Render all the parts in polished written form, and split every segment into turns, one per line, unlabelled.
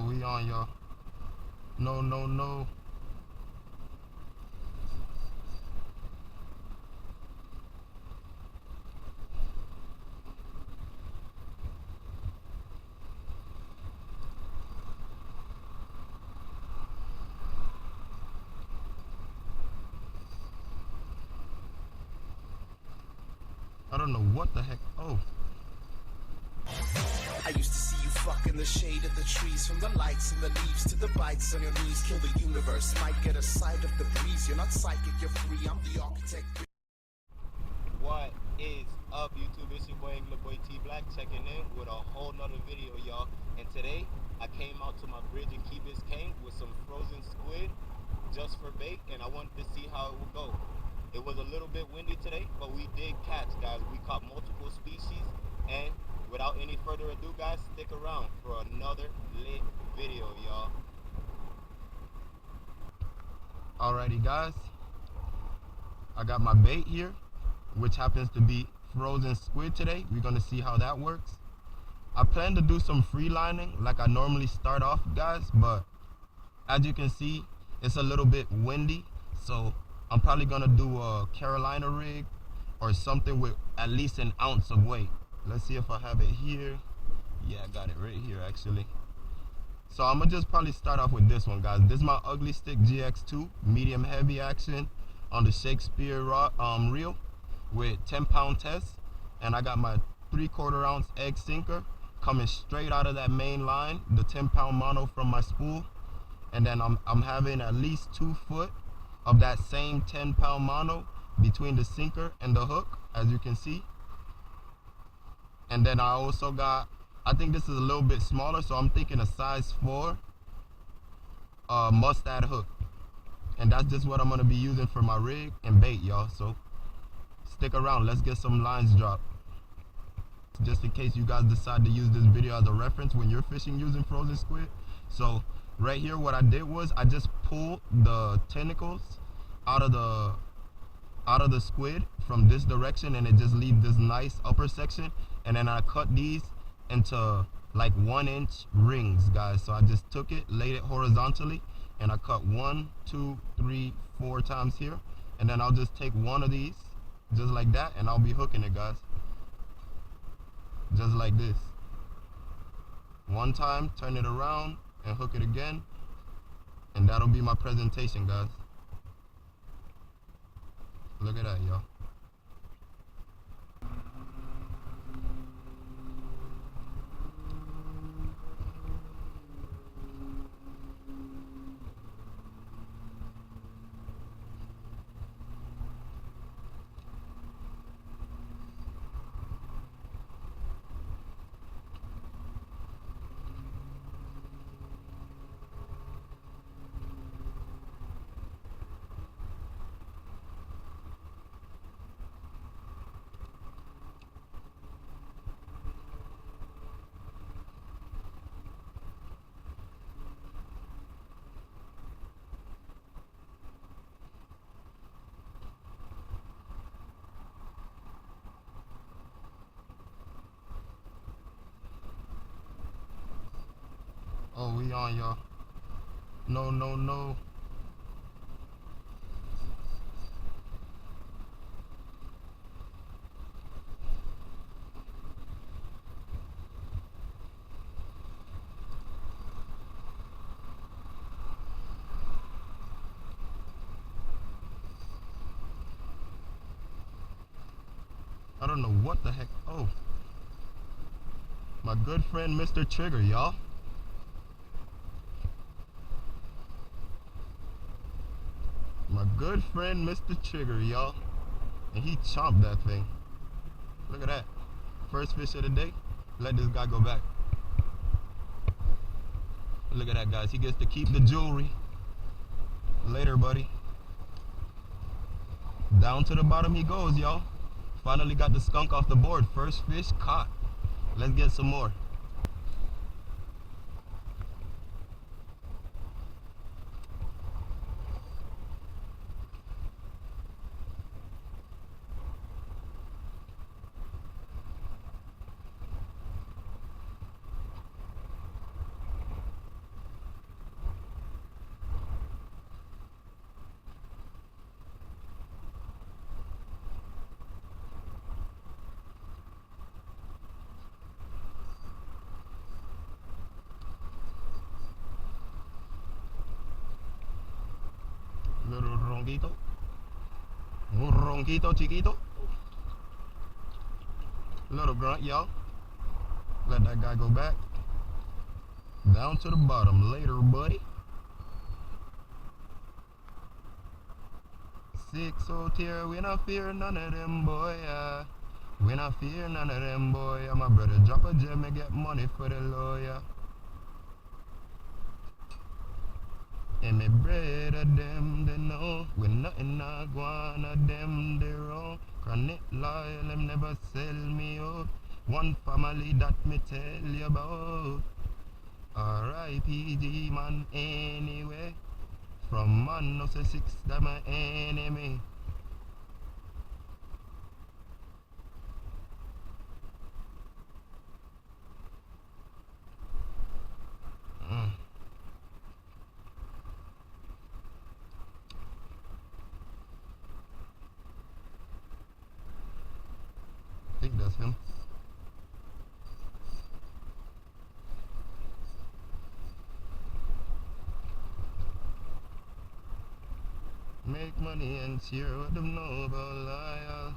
Oh, we on, y'all. No, no, no. I don't know what the heck. Oh.
I used to see you fuck in the shade of the trees, from the lights and the leaves to the bites on your knees. Kill the universe, might get a sight of the breeze. You're not psychic, you're free, I'm the architect.
What is up, YouTube? It's your boy Boy T Black checking in with a whole nother video, y'all. And today I came out to my bridge in Key Biscayne with some frozen squid just for bait, and I wanted to see how it would go. It was a little bit windy today, but we did catch, guys. We caught multiple species, and without any further ado, guys, stick around for another lit video, y'all.
Alrighty, guys. I got my bait here, which happens to be frozen squid today. We're gonna see how that works. I plan to do some free lining like I normally start off, guys, but as you can see, it's a little bit windy, so I'm probably gonna do a Carolina rig or something with at least an ounce of weight. Let's see if I have it here. Yeah, I got it right here actually. So I'm gonna just probably start off with this one, guys. This is my Ugly Stick GX2 medium heavy action on the Shakespeare reel with 10-pound test, and I got my 3/4 ounce egg sinker coming straight out of that main line, the 10-pound mono from my spool, and then I'm having at least 2 foot of that same 10-pound mono between the sinker and the hook, as you can see. And then I also got, I think this is a little bit smaller, so I'm thinking a size 4 mustad hook, and that's just what I'm gonna be using for my rig and bait, y'all. So stick around, let's get some lines dropped, just in case you guys decide to use this video as a reference when you're fishing using frozen squid. So right here, what I did was I just pulled the tentacles out of the squid from this direction, and it just leaves this nice upper section, and then I cut these into like 1-inch rings, guys. So I just took it, laid it horizontally, and I cut 1, 2, 3, 4 times here, and then I'll just take one of these just like that, and I'll be hooking it, guys, just like this. One time, turn it around and hook it again, and that'll be my presentation, guys. Look at that, y'all. Oh, we on, y'all. No, no, no. I don't know what the heck. Oh, my good friend Mr. Trigger, y'all. My good friend Mr. Trigger, y'all. And he chomped that thing. Look at that. First fish of the day. Let this guy go back. Look at that, guys. He gets to keep the jewelry. Later, buddy. Down to the bottom he goes, y'all. Finally got the skunk off the board. First fish caught. Let's get some more. ronquito. Un ronquito chiquito. Little grunt, y'all. Let that guy go back. Down to the bottom. Later, buddy. 6-0 tier. We not fear none of them, boy. We not fear none of them, boy. My brother drop a gem and get money for the lawyer. And me brother them, they know we nothing not gonna them, they wrong. Chronic loyal, them never sell me out. One family that me tell you about. R.I.P.D. man anyway. From man no say 6 that my enemy. I think that's him. Make money and cheer what them know about loyal.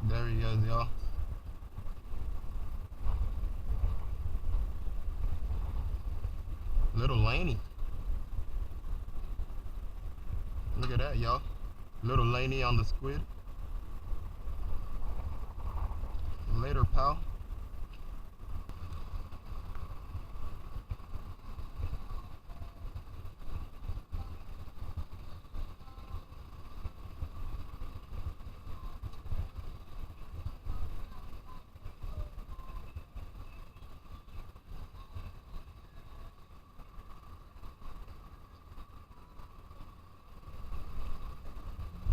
There he is, y'all. Little Laney. Look at that, y'all. Little Laney on the squid. Later, pal.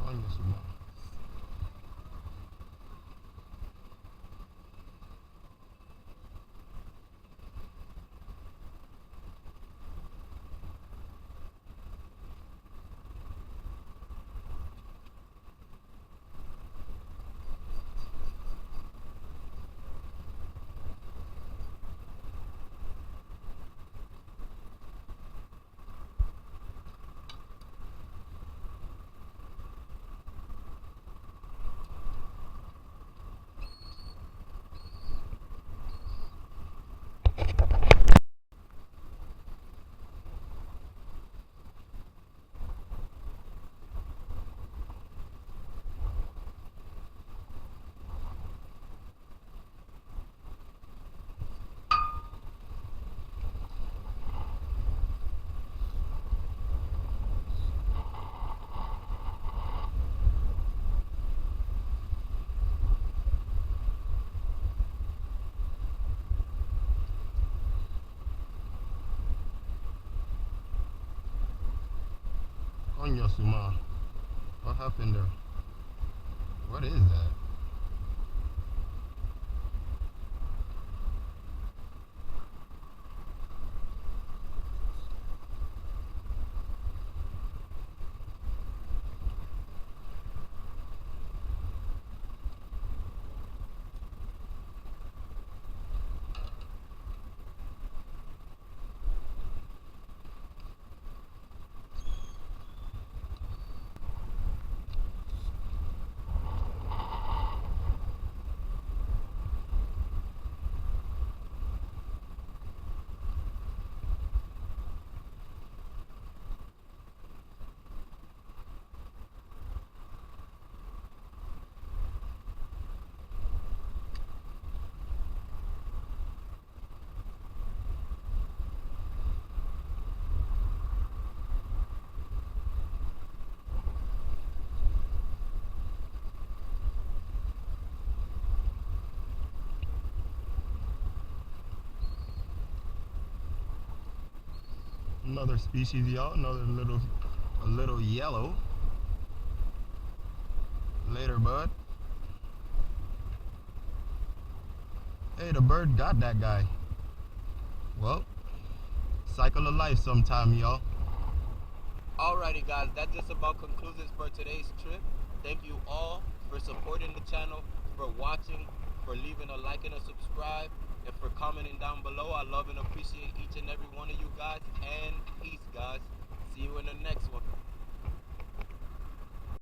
On your sumo. On your sumo. What happened there? What is that? another species, y'all. A little yellow. Later, bud. Hey, the bird got that guy. Well, cycle of life sometime, y'all.
Alrighty guys, that just about concludes it for today's trip. Thank you all for supporting the channel, for watching, for leaving a like and a subscribe, and for commenting down below. I love and appreciate each and